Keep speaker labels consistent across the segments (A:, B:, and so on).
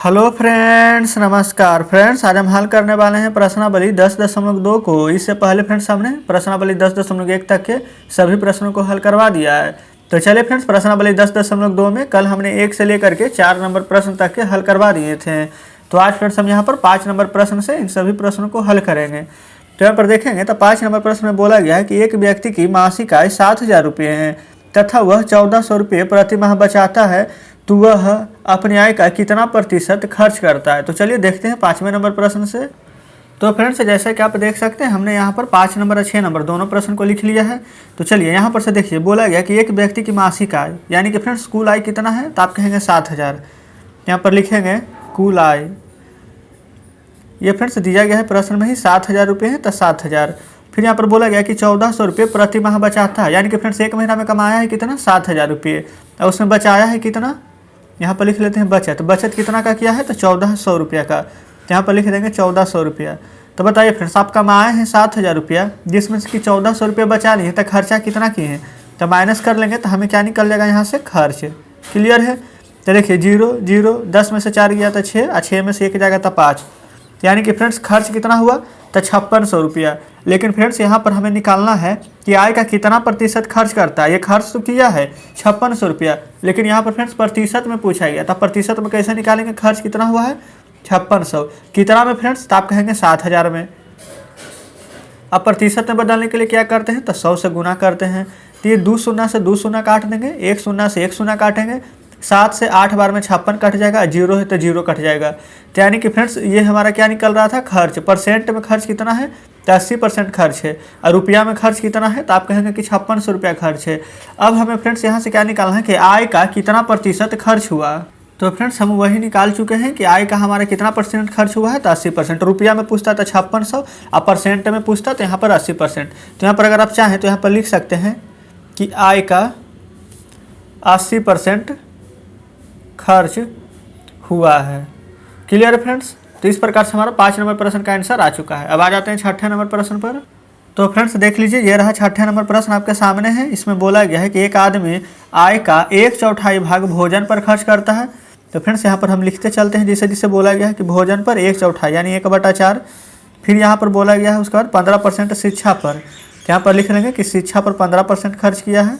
A: Hello friends, नमस्कार friends. आज हम हल करने वाले हैं प्रश्नावली 10.2 को। इससे पहले फ्रेंड्स हमने प्रश्नावली 10.1 तक के सभी प्रश्नों को हल करवा दिया है। तो चलिए फ्रेंड्स, प्रश्नावली 10.2 में कल हमने 1 से लेकर के 4 नंबर प्रश्न तक के हल करवा दिए थे। तो आज फ्रेंड्स हम यहाँ पर 5 नंबर प्रश्न से इन सभी प्रश्नों को हल करेंगे। तो यहाँ पर देखेंगे तो 5 नंबर प्रश्न में बोला गया है कि एक व्यक्ति की मासिक आय 7,000 रुपये है तथा वह 1,400 रुपये प्रति माह बचाता है, तो वह अपनी आय का कितना प्रतिशत खर्च करता है। तो चलिए देखते हैं 5वें नंबर प्रश्न से। तो फ्रेंड्स, जैसा कि आप देख सकते हैं हमने यहाँ पर 5 नंबर और 6 नंबर दोनों प्रश्न को लिख लिया है। तो चलिए यहाँ पर से देखिए, बोला गया कि एक व्यक्ति की मासिक आय यानी कि फ्रेंड्स कुल आय कितना है, तो आप कहेंगे 7,000। यहाँ पर लिखेंगे कुल आय, ये फ्रेंड्स दिया गया है प्रश्न में ही 7,000 रुपये है, तो 7,000। फिर यहाँ पर बोला गया कि 1,400 रुपये प्रति माह बचाता है, यानी कि फ्रेंड्स एक महीना में कमाया है कितना, 7,000 रुपये, और उसमें बचाया है कितना, यहाँ पर लिख लेते हैं बचत। बचत कितना का किया है, तो 1,400 रुपया का। यहाँ पर लिख देंगे 1,400 रुपया। तो बताइए फ्रेंड्स, आप कमाए हैं 7,000 रुपया, जिसमें से कि 1,400 रुपये बचा लिए, तो खर्चा कितना किए हैं, तो माइनस कर लेंगे तो हमें क्या निकल जाएगा यहाँ से, खर्च। क्लियर है। तो देखिए 0 0 10 में से 4 गया तो 6, और 6 में से 1 जाएगा तो 5, यानी कि फ्रेंड्स खर्च कितना हुआ, तो 5,600 रुपया। लेकिन फ्रेंड्स यहाँ पर हमें निकालना है कि आय का कितना प्रतिशत खर्च करता है। ये खर्च तो किया है 5,600 रुपया, लेकिन यहाँ पर फ्रेंड्स प्रतिशत में पूछा गया, तो प्रतिशत में कैसे निकालेंगे, खर्च कितना हुआ है 5,600, कितना में फ्रेंड्स, तो आप कहेंगे 7,000 में। अब प्रतिशत में बदलने के लिए क्या करते हैं, तो 100 से गुना करते हैं। तो ये 2 शून्य से 2 शून्य काट देंगे, 1 शून्य से 1 शून्य काटेंगे, 7 से 8 बार में 56 कट जाएगा, 0 है तो 0 कट जाएगा। तो यानी कि फ्रेंड्स ये हमारा क्या निकल रहा था, खर्च। परसेंट में खर्च कितना है, तो 80% खर्च है, और रुपया में खर्च कितना है, तो आप कहेंगे कि 5,600 रुपया खर्च है। अब हमें फ्रेंड्स यहाँ से क्या निकालना है कि आय का कितना प्रतिशत खर्च हुआ। तो फ्रेंड्स हम वही निकाल चुके हैं कि आय का हमारा कितना परसेंट खर्च हुआ है, तो 80%। रुपया में पूछता तो 5,600, और परसेंट में पूछता तो यहाँ पर 80%। तो यहाँ पर अगर आप चाहें तो यहाँ पर लिख सकते हैं कि आय का 80% खर्च हुआ है। क्लियर है फ्रेंड्स। तो इस प्रकार से हमारा 5 नंबर प्रश्न का आंसर आ चुका है। अब आ जाते हैं 6ठे नंबर प्रश्न पर। तो फ्रेंड्स देख लीजिए, ये रहा 6ठे नंबर प्रश्न आपके सामने है। इसमें बोला गया है कि एक आदमी आय का 1/4 भाग भोजन पर खर्च करता है। तो फ्रेंड्स यहाँ पर हम लिखते चलते हैं जिसे जिसे बोला गया है कि भोजन पर 1/4 यानी 1/4। फिर यहाँ पर बोला गया है उसके बाद 15% शिक्षा पर। यहाँ पर लिख लेंगे कि शिक्षा पर 15% खर्च किया है।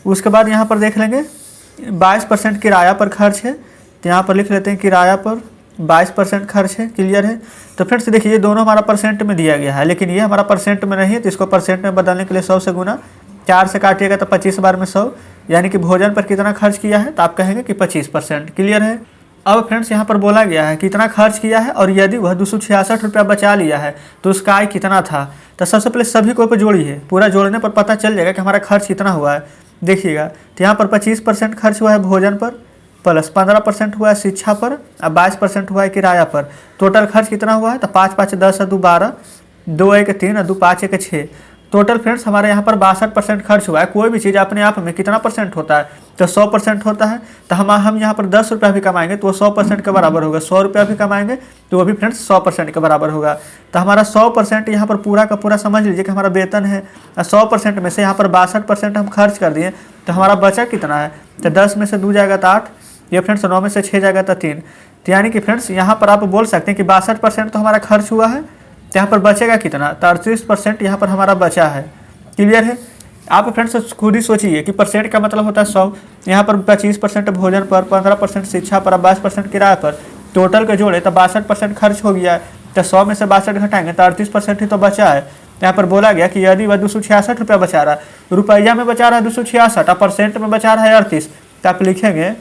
A: उसके बाद यहाँ पर देख लेंगे 22% किराया पर खर्च है। तो यहाँ पर लिख लेते हैं किराया पर 22% खर्च है। क्लियर है। तो फ्रेंड्स देखिए, ये दोनों हमारा परसेंट में दिया गया है, लेकिन ये हमारा परसेंट में नहीं है, तो इसको परसेंट में बदलने के लिए 100 से गुना, 4 से काटिएगा तो 25 बार में 100, यानी कि भोजन पर कितना खर्च किया है, तो आप कहेंगे कि 25%। क्लियर है। अब फ्रेंड्स यहाँ पर बोला गया है कितना खर्च किया है, और यदि वह 266 रुपया बचा लिया है तो उसका आय कितना था। तो सबसे पहले सभी को जोड़िए, पूरा जोड़ने पर पता चल जाएगा कि हमारा खर्च कितना हुआ है। देखिएगा, तो यहाँ पर 25% खर्च हुआ है भोजन पर, प्लस 15% हुआ है शिक्षा पर, और 22% हुआ है किराया पर। टोटल खर्च कितना हुआ है, तो 5 5 10 2 12, 2 1 3 और 2 5 1 6। टोटल फ्रेंड्स हमारे यहाँ पर 62% खर्च हुआ है। कोई भी चीज़ अपने आप में कितना परसेंट होता है, तो 100% होता है। तो हम यहाँ पर 10 रुपया भी कमाएंगे तो वो 100% के बराबर होगा। 100 रुपया भी कमाएंगे तो वो भी फ्रेंड्स 100% के बराबर होगा। तो हमारा 100% यहाँ पर पूरा का पूरा समझ लीजिए कि हमारा वेतन है, और 100% में से यहाँ पर 62% हम खर्च कर दिए, तो हमारा बचा कितना है, तो 10 में से 2 जाएगा तो 8, ये फ्रेंड्स 9 में से 6 जाएगा तो 3। तो यानी कि फ्रेंड्स यहाँ पर आप बोल सकते हैं कि 62% तो हमारा खर्च हुआ है, तो यहाँ पर बचेगा कितना, तो 38% यहाँ पर हमारा बचा है। क्लियर है। आप फ्रेंड्स खुद ही सोचिए कि परसेंट का मतलब होता है 100, यहाँ पर 25% भोजन पर, 15% शिक्षा पर, 22% किराए पर, टोटल के जोड़े तो 62% खर्च हो गया है। तो 100 में से 62 घटाएंगे तो 38% ही तो बचा है। यहाँ पर बोला गया कि यदि वह 266 रुपया बचा रहा है, रुपया में बचा रहा है 266 और परसेंट में बचा रहा है 38, तो आप लिखेंगे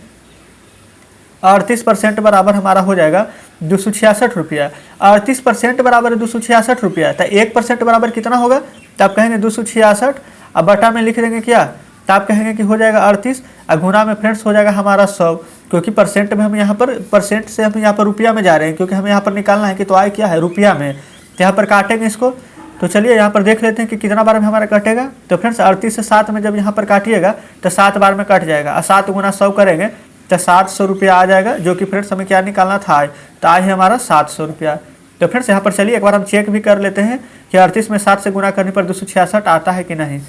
A: 38% बराबर हमारा हो जाएगा 266 रुपया। 38% बराबर है 266 रुपया, तो 1% बराबर कितना होगा, तो आप कहेंगे 266, अब बटा में लिख देंगे क्या, तो आप कहेंगे कि हो जाएगा 38, और गुना में फ्रेंड्स हो जाएगा हमारा 100, क्योंकि परसेंट में हम यहाँ पर परसेंट से हम यहाँ पर रुपया में जा रहे हैं, क्योंकि हमें यहाँ पर निकालना है कि तो आय क्या है, रुपया में। तो यहाँ पर काटेंगे इसको। तो चलिए यहाँ पर देख लेते हैं कि कितना बार में हमारा कटेगा। तो फ्रेंड्स 38 से 7 में जब यहाँ पर काटिएगा तो 7 बार में कट जाएगा, और 7 गुना 100 करेंगे तो 700 रुपया आ जाएगा, जो कि फ्रेंड्स हमें क्या निकालना था, आय। तो आय है हमारा 700 रुपया। तो फ्रेंड्स यहाँ पर चलिए एक बार हम चेक भी कर लेते हैं कि 38 में 7 से गुना करने पर 266 आता है कि नहीं।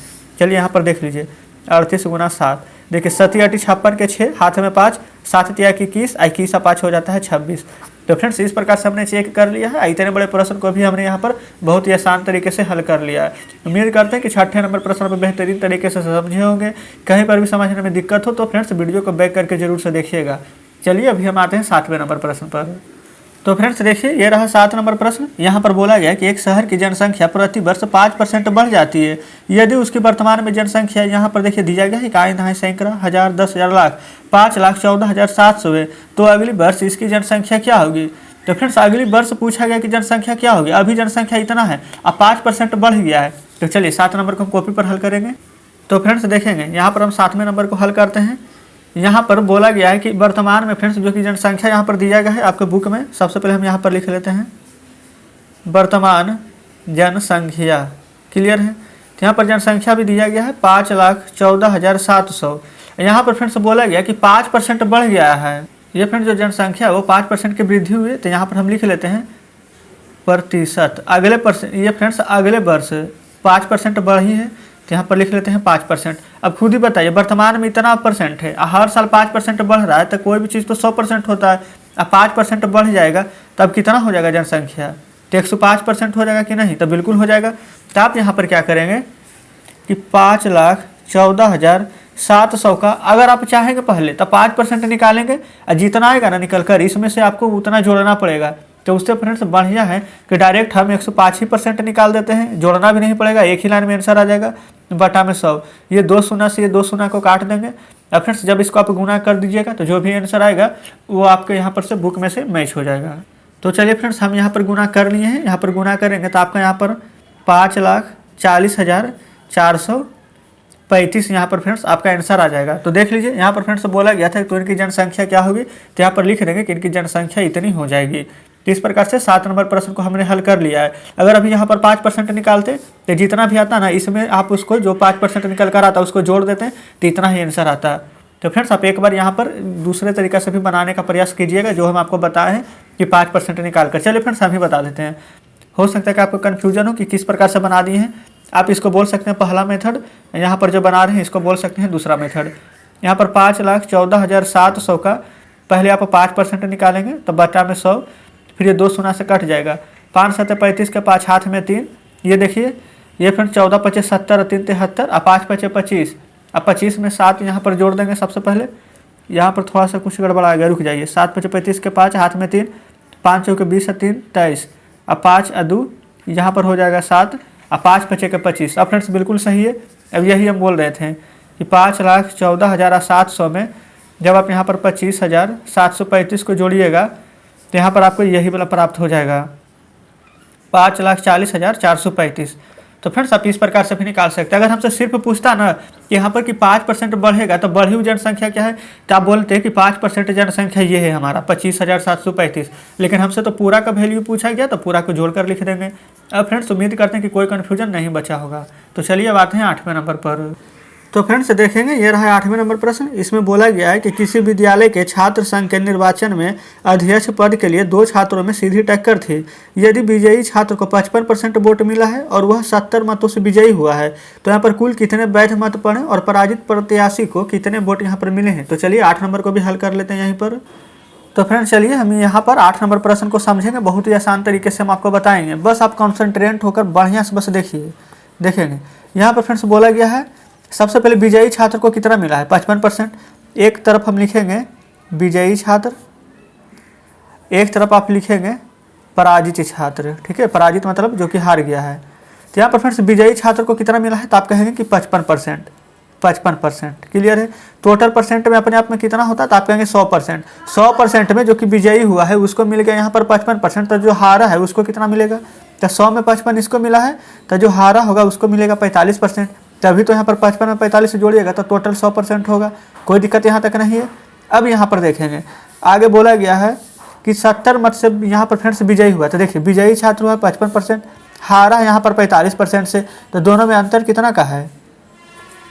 A: चलिए यहाँ पर देख लीजिए, 38 गुना 7, देखिए 7 8 56 के 6, हाथ में 5, 7 3 21, 21 5 हो जाता है 26। तो फ्रेंड्स इस प्रकार से हमने चेक कर लिया है। इतने बड़े प्रश्न को भी हमने यहाँ पर बहुत ही आसान तरीके से हल कर लिया है। उम्मीद करते हैं कि 6ठे नंबर प्रश्न पर बेहतरीन तरीके से समझे होंगे। कहीं पर भी समझने में दिक्कत हो तो फ्रेंड्स वीडियो को बैक करके जरूर से देखिएगा। चलिए अभी हम आते हैं 7वें नंबर प्रश्न पर। तो फ्रेंड्स देखिए ये रहा 7 नंबर प्रश्न। यहाँ पर बोला गया कि एक शहर की जनसंख्या प्रति वर्ष 5% बढ़ जाती है यदि उसकी वर्तमान में जनसंख्या, यहाँ पर देखिए दिया गया है इकाई, दहाई, सैकड़ा, हजार, 10,000, लाख, 5,14,700 है, तो अगली वर्ष इसकी जनसंख्या क्या होगी। तो फ्रेंड्स अगली वर्ष पूछा गया कि जनसंख्या क्या होगी। अभी जनसंख्या इतना है, अब 5% बढ़ गया है। तो चलिए 7 नंबर को हम कॉपी पर हल करेंगे। तो फ्रेंड्स देखेंगे यहाँ पर हम 7वें नंबर को हल करते हैं। यहाँ पर बोला गया है कि वर्तमान में फ्रेंड्स जो कि जनसंख्या यहाँ पर दिया गया है आपके बुक में, सबसे पहले हम यहाँ पर लिख लेते हैं वर्तमान जनसंख्या। क्लियर है। तो यहाँ पर जनसंख्या भी दिया गया है 5,14,700। यहाँ पर फ्रेंड्स बोला गया कि 5% बढ़ गया है। ये फ्रेंड्स जो जनसंख्या है वो 5% की वृद्धि हुई है। तो यहाँ पर हम लिख लेते हैं प्रतिशत। अगले परसेंट, ये फ्रेंड्स अगले वर्ष 5% बढ़ी है, तो यहाँ पर लिख लेते हैं 5%। अब खुद ही बताइए वर्तमान में इतना परसेंट है, हर साल 5% बढ़ रहा है, तो कोई भी चीज़ तो 100% होता है। अब 5% बढ़ जाएगा तब कितना हो जाएगा जनसंख्या, तो 105% हो जाएगा कि नहीं, तो बिल्कुल हो जाएगा। तो आप यहाँ पर क्या करेंगे कि 5,14,700 का अगर आप चाहेंगे पहले तो 5% निकालेंगे और जितना आएगा ना निकल कर इसमें से आपको उतना जोड़ना पड़ेगा। तो उससे फ्रेंड्स बढ़िया है कि डायरेक्ट हम 105% निकाल देते हैं, जोड़ना भी नहीं पड़ेगा, एक ही लाइन में आंसर आ जाएगा बटा में 100। ये 2 शून्य से ये 2 शून्य को काट देंगे। अब फ्रेंड्स जब इसको आप गुना कर दीजिएगा तो जो भी आंसर आएगा वो आपके यहाँ पर से बुक में से मैच हो जाएगा। तो चलिए फ्रेंड्स हम यहाँ पर गुना कर लिए हैं। यहाँ पर गुना करेंगे तो आपका यहाँ पर 5,40,435 यहाँ पर फ्रेंड्स आपका आंसर आ जाएगा। तो देख लीजिए यहाँ पर फ्रेंड्स बोला गया था तो इनकी जनसंख्या क्या होगी, तो यहाँ पर लिख देंगे कि इनकी जनसंख्या इतनी हो जाएगी। तो इस प्रकार से 7 नंबर प्रश्न को हमने हल कर लिया है। अगर अभी यहाँ पर 5% निकालते तो जितना भी आता ना इसमें आप उसको जो 5% निकल कर आता उसको जोड़ देते हैं तो इतना ही आंसर आता। तो फ्रेंड्स आप एक बार यहाँ पर दूसरे तरीके से भी बनाने का प्रयास कीजिएगा जो हम आपको बताए हैं कि 5% निकाल कर। चलिए फ्रेंड्स हम ही बता देते हैं, हो सकता है कि आपको कन्फ्यूजन हो कि किस प्रकार से बना दिए हैं। आप इसको बोल सकते हैं पहला मेथड, यहाँ पर जो बना रहे हैं इसको बोल सकते हैं दूसरा मेथड। यहाँ पर 5,14,700 का पहले आप 5% निकालेंगे तो बटा में 100, फिर ये 2 शून्य से कट जाएगा, 5 7 35 के 5 हाथ में 3, ये देखिए ये फ्रेंड 14 25 70 3 73 और 5 5 25। अब 25 में 7 यहाँ पर जोड़ देंगे। सबसे पहले यहाँ पर थोड़ा सा कुछ गड़बड़ आ गया, रुक जाइए। 7 5 35 के 5 हाथ में 3, 5 चौके 20 और 3 23, अब 5 और 2 यहाँ पर हो जाएगा 7 और 5 5 के 25। अब फ्रेंड्स बिल्कुल सही है। अब यही हम बोल रहे थे कि 5,14,700 में जब आप यहाँ पर 25,735 को जोड़िएगा तो यहाँ पर आपको यही वाला प्राप्त हो जाएगा 5,40,435। तो फ्रेंड्स आप इस प्रकार से भी निकाल सकते हैं। अगर हमसे सिर्फ पूछता ना कि यहाँ पर कि 5% बढ़ेगा तो बढ़ी हुई जनसंख्या क्या है, तो आप बोलते हैं कि 5% जनसंख्या ये है हमारा 25,735, लेकिन हमसे तो पूरा का वैल्यू पूछा गया तो पूरा को जोड़कर लिख देंगे। अब फ्रेंड्स उम्मीद करते हैं कि कोई कन्फ्यूजन नहीं बचा होगा। तो चलिए अब आते हैं 8वें नंबर पर। तो फ्रेंड्स देखेंगे ये रहा 8वें नंबर प्रश्न। इसमें बोला गया है कि किसी विद्यालय के छात्र संघ के निर्वाचन में अध्यक्ष पद के लिए 2 छात्रों में सीधी टक्कर थी। यदि विजयी छात्र को 55% वोट मिला है और वह 70 मतों से विजयी हुआ है तो यहाँ पर कुल कितने वैध मत पड़े और पराजित प्रत्याशी को कितने वोट यहाँ पर मिले हैं। तो चलिए 8 नंबर को भी हल कर लेते हैं यहीं पर। तो फ्रेंड्स चलिए हम यहाँ पर 8 नंबर प्रश्न को समझेंगे, बहुत ही आसान तरीके से हम आपको बताएंगे। बस आप कॉन्सेंट्रेट होकर बढ़िया से बस देखेंगे। यहाँ पर फ्रेंड्स बोला गया है सबसे पहले विजयी छात्र को कितना मिला है 55%। एक तरफ हम लिखेंगे विजयी छात्र, एक तरफ आप लिखेंगे पराजित छात्र। ठीक है, पराजित मतलब जो कि हार गया है। तो यहाँ पर फ्रेंड्स विजयी छात्र को कितना मिला है तो आप कहेंगे कि 55%। 55% क्लियर है। टोटल परसेंट में अपने आप में कितना होता है तो आप कहेंगे 100%। 100% में जो कि विजयी हुआ है उसको मिल गया यहाँ पर 55%, तो जो हारा है उसको कितना मिलेगा, तो 100 में 55 इसको मिला है तो जो हारा होगा उसको मिलेगा 45%। तभी तो यहाँ पर 55 में 45 से जोड़िएगा तो टोटल 100% होगा। कोई दिक्कत यहाँ तक नहीं है। अब यहाँ पर देखेंगे आगे बोला गया है कि 70 मत से यहाँ पर फ्रेंड्स विजयी हुआ। तो देखिए विजयी छात्र हुआ 55%, हारा यहाँ पर 45% से, तो दोनों में अंतर कितना का है,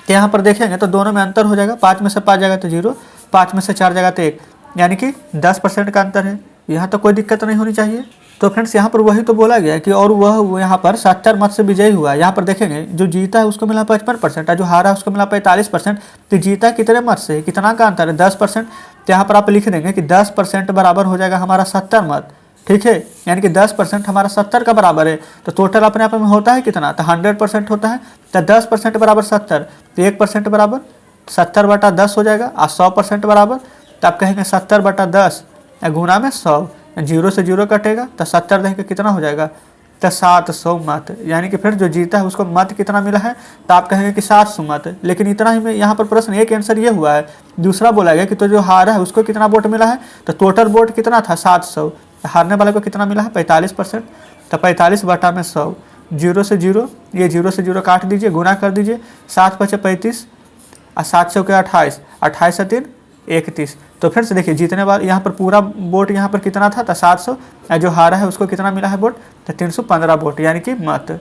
A: तो यहाँ पर देखेंगे तो दोनों में अंतर हो जाएगा। 5 में से 5 जाएगा तो 0, 5 में से 4 जाएगा तो 1, यानी कि 10% का अंतर है। यहाँ तक कोई दिक्कत नहीं होनी चाहिए। तो फ्रेंड्स यहाँ पर वही तो बोला गया है कि और वह यहाँ पर 70 मत से विजयी हुआ। यहाँ पर देखेंगे जो जीता है उसको मिला 55% और जो हारा है उसको मिला 45%। तो जीता कितने मत से, कितना का अंतर है, 10%। तो यहाँ पर आप लिख देंगे कि 10% बराबर हो जाएगा हमारा 70 मत, ठीक है। यानी कि 10% हमारा 70 का बराबर है। तो टोटल अपने आप में होता है कितना, तो 100% होता है। तो 10% बराबर 70, तो 1% बराबर 70/10 हो जाएगा। और 100% बराबर, तो आप कहेंगे 70/10 गुना में 100, 0 से 0 कटेगा तो 70 देंगे कितना हो जाएगा, तो 700 मत। यानी कि फिर जो जीता है उसको मत कितना मिला है, तो आप कहेंगे कि 700 मत। लेकिन इतना ही में यहाँ पर प्रश्न एक आंसर ये हुआ है। दूसरा बोला गया कि तो जो हारा है उसको कितना वोट मिला है, तो टोटल वोट कितना था 700, हारने वाले को कितना मिला है 45%। तो 45/100, 0 से 0, ये 0 से 0 काट दीजिए, गुना कर दीजिए, 7×5 = 35 और 700 के 28, 28 से 3 31। तो फिर से देखिए जीतने वाले यहाँ पर पूरा वोट यहाँ पर कितना था, तो 700, जो हारा है उसको कितना मिला है वोट, तो 315 वोट यानी कि मत।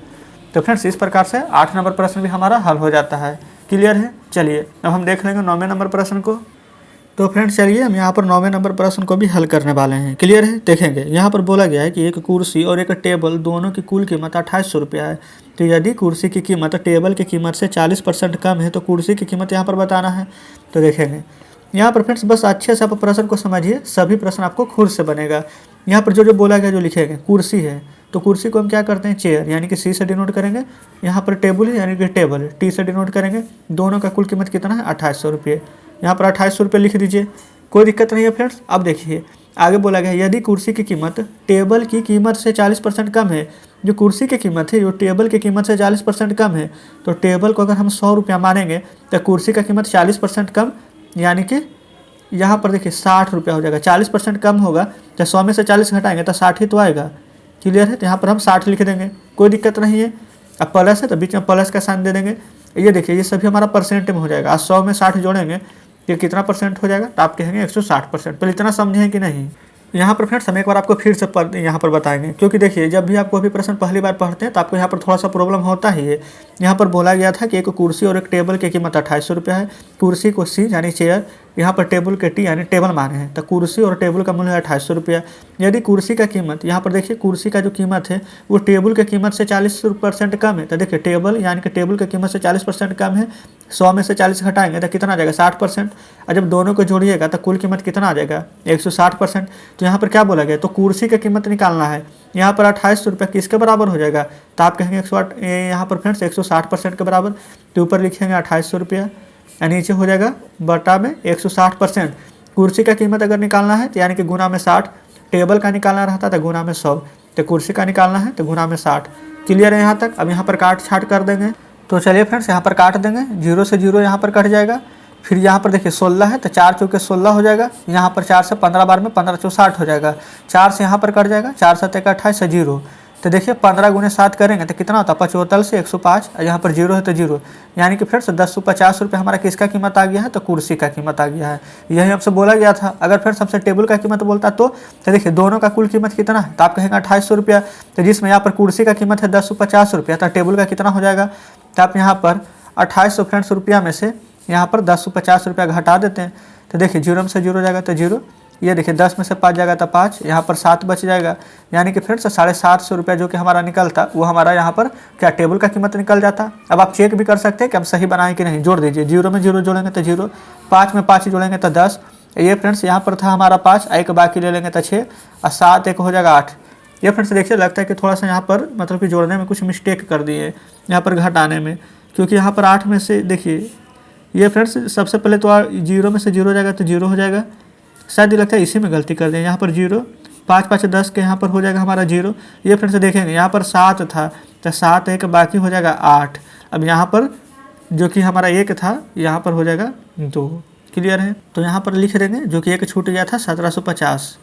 A: तो फ्रेंड्स इस प्रकार से 8 नंबर प्रश्न भी हमारा हल हो जाता है। क्लियर है। चलिए अब हम देख लेंगे 9वें नंबर प्रश्न को। तो फ्रेंड्स चलिए हम यहाँ पर 9वें नंबर प्रश्न को भी हल करने वाले हैं। क्लियर है। देखेंगे यहाँ पर बोला गया है कि एक कुर्सी और एक टेबल दोनों की कुल कीमत 2800 रुपया है। तो यदि कुर्सी की कीमत टेबल की कीमत से 40% कम है तो कुर्सी की कीमत यहाँ पर बताना है। तो देखेंगे यहाँ पर फ्रेंड्स बस अच्छे से आप प्रश्न को समझिए, सभी प्रश्न आपको खुद से बनेगा। यहाँ पर जो बोला गया जो लिखेंगे, कुर्सी है तो कुर्सी को हम क्या करते हैं चेयर यानी कि सी से डिनोट करेंगे। यहाँ पर टेबल है यानी कि टेबल, टी से डिनोट करेंगे। दोनों का कुल कीमत कितना है 2800 रुपये। यहाँ पर 2800 रुपये लिख दीजिए, कोई दिक्कत नहीं है फ्रेंड्स। अब देखिए आगे बोला गया यदि कुर्सी की कीमत टेबल की कीमत से 40% कम है। जो कुर्सी की कीमत है जो टेबल की कीमत से 40% कम है, तो टेबल को अगर हम 100 रुपया मानेंगे तो कुर्सी का कीमत 40% कम यानी कि यहाँ पर देखिए 60 रुपया हो जाएगा। 40% कम होगा तो 100 में से 40 घटाएंगे तो 60 ही तो आएगा। क्लियर है। तो यहाँ पर हम 60 लिख देंगे, कोई दिक्कत नहीं है। अब प्लस है तो बीच में प्लस का साइन दे देंगे। ये देखिए ये सभी हमारा परसेंट में हो जाएगा। आज 100 में 60 जोड़ेंगे ये कितना परसेंट हो जाएगा, तो आप कहेंगे 160%। पहले इतना समझें कि नहीं। यहाँ पर फ्रेंड्स हम एक बार आपको फिर से यहाँ पर बताएंगे, क्योंकि देखिए जब भी आपको भी प्रश्न पहली बार पढ़ते हैं तो आपको यहाँ पर थोड़ा सा प्रॉब्लम होता ही है। यहाँ पर बोला गया था कि एक कुर्सी और एक टेबल की कीमत 2800 रुपया है। कुर्सी को सी यानी चेयर, यहाँ पर टेबल के टी यानी टेबल माने हैं, तो कुर्सी और टेबल का मूल्य है 2800 रुपया। यदि कुर्सी का कीमत, यहाँ पर देखिए कुर्सी का जो कीमत है वो टेबल की कीमत से 40% कम है। तो देखिए टेबल यानी कि टेबल की कीमत से 40% कम है। 100 में से 40 घटाएंगे तो कितना आ जाएगा 60%। और जब दोनों को जोड़िएगा तो कुल कीमत कितना आ जाएगा 160%। तो यहाँ पर क्या बोला गया, तो कुर्सी का कीमत निकालना है। यहाँ पर 2800 रुपये किसके बराबर हो जाएगा, तो आप कहेंगे 108, यहाँ पर फ्रेंड्स 160% के बराबर। तो ऊपर लिखेंगे 2800 रुपया, नीचे हो जाएगा बटा में 160%। कुर्सी का कीमत अगर निकालना है तो यानी कि गुना में 60, टेबल का निकालना रहता तो गुना में 100, तो कुर्सी का निकालना है तो गुना में 60। क्लियर है यहाँ तक। अब यहाँ पर काट छाट कर देंगे। तो चलिए फ्रेंड्स यहाँ पर काट देंगे, 0 से 0 यहाँ पर कट जाएगा। फिर यहाँ पर देखिए 16 है तो 4 चौके 16 हो जाएगा। यहाँ पर 4 से 15 बार में 15 चौ 60 हो जाएगा। 4 से यहाँ पर कट जाएगा, 4 7 28 से 0। तो देखिए 15 × 7 करेंगे तो कितना होता है 75 से 105। यहाँ पर 0 है तो 0, यानी कि फिर से 1050 रुपये हमारा किसका कीमत आ गया है, तो कुर्सी का कीमत आ गया है। यही हमसे बोला गया था। अगर फिर सबसे टेबल का कीमत बोलता तो देखिए दोनों का कुल कीमत कितना है, तो आप कहेंगे 2800 रुपया। तो जिसमें यहाँ पर कुर्सी का कीमत है 1050 रुपया, तो टेबल का कितना हो जाएगा, तो आप यहाँ पर 2800 फ्रेंड्स रुपया में से यहाँ पर 1050 रुपया घटा देते हैं। तो देखिए 0 में से 0 जाएगा तो 0, ये देखिए 10 में से 5 जाएगा तो 5, यहाँ पर 7 बच जाएगा। यानी कि फिर से 750 रुपया जो कि हमारा निकलता वो हमारा यहाँ पर क्या टेबल का कीमत निकल जाता। अब आप चेक भी कर सकते हैं कि हम सही बनाएं कि नहीं। जोड़ दीजिए, 0 में 0 जोड़ेंगे तो 0, 5 में 5 जोड़ेंगे तो 10। ये फ्रेंड्स यहाँ पर था हमारा 5, एक बाकी ले लेंगे तो 6 और 7 एक हो जाएगा 8। ये फ्रेंड्स देखिए लगता है कि थोड़ा सा यहाँ पर मतलब कि जोड़ने में कुछ मिस्टेक कर दिए यहाँ पर घटाने में, क्योंकि यहाँ पर 8 में से देखिए ये फ्रेंड्स सबसे पहले तो 0 में से 0 जाएगा तो 0 हो जाएगा। शायद ये लगता है इसी में गलती कर दें। यहाँ पर 0, 5 5 10 के यहाँ पर हो जाएगा हमारा 0। ये फ्रेंड्स देखेंगे यहाँ पर 7 था तो 7 एक बाकी हो जाएगा 8। अब यहाँ पर जो कि हमारा 1 था यहाँ पर हो जाएगा 2। क्लियर है। तो यहाँ पर लिख देंगे जो कि 1 छूट गया था 1750।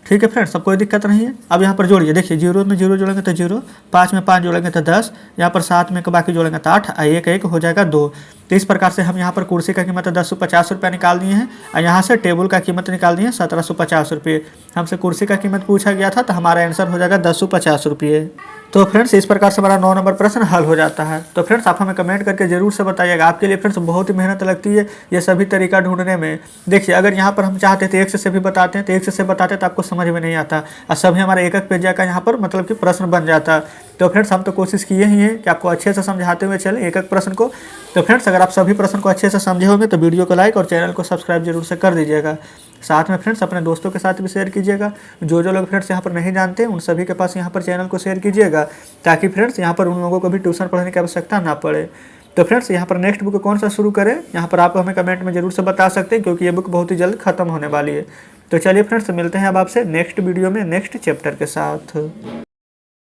A: ठीक है फ्रेंड्स, सब कोई दिक्कत नहीं है। अब यहाँ पर जोड़िए, देखिए 0 में 0 जोड़ेंगे तो 0, 5 में 5 जोड़ेंगे तो 10, यहाँ पर 7 में बाकी जोड़ेंगे तो 8, 1 1 हो जाएगा 2। तो इस प्रकार से हम यहाँ पर कुर्सी का कीमत 1050 रुपया निकाल दिए हैं और यहाँ से टेबल का कीमत निकाल दिए हैं 1750 रुपये। हमसे कुर्सी का कीमत पूछा गया था तो हमारा आंसर हो जाएगा 1050 रुपये। तो फ्रेंड्स इस प्रकार से हमारा 9 नंबर प्रश्न हल हो जाता है। तो फ्रेंड्स आप हमें कमेंट करके जरूर से बताइएगा। आपके लिए फ्रेंड्स बहुत ही मेहनत लगती है ये सभी तरीका ढूंढने में। देखिए अगर यहाँ पर हम चाहते थे एक से भी बताते हैं तो एक से बताते तो आपको समझ में नहीं आता और सभी हमारा एक पेज का यहाँ पर मतलब कि प्रश्न बन जाता। तो फ्रेंड्स हम तो कोशिश किए ही हैं कि आपको अच्छे से समझाते हुए चले एक प्रश्न को। तो फ्रेंड्स अगर आप सभी प्रश्न को अच्छे से समझे होंगे तो वीडियो को लाइक और चैनल को सब्सक्राइब जरूर से कर दीजिएगा। साथ में फ्रेंड्स अपने दोस्तों के साथ भी शेयर कीजिएगा। जो लोग फ्रेंड्स यहाँ पर नहीं जानते उन सभी के पास यहाँ पर चैनल को शेयर कीजिएगा ताकि फ्रेंड्स यहाँ पर उन लोगों को भी ट्यूशन पढ़ने की आवश्यकता ना पड़े। तो फ्रेंड्स यहाँ पर नेक्स्ट बुक कौन सा शुरू करें यहाँ पर आप हमें कमेंट में जरूर से बता सकते हैं क्योंकि ये बुक बहुत ही जल्द खत्म होने वाली है। तो चलिए फ्रेंड्स मिलते हैं अब आपसे नेक्स्ट वीडियो में नेक्स्ट चैप्टर के साथ।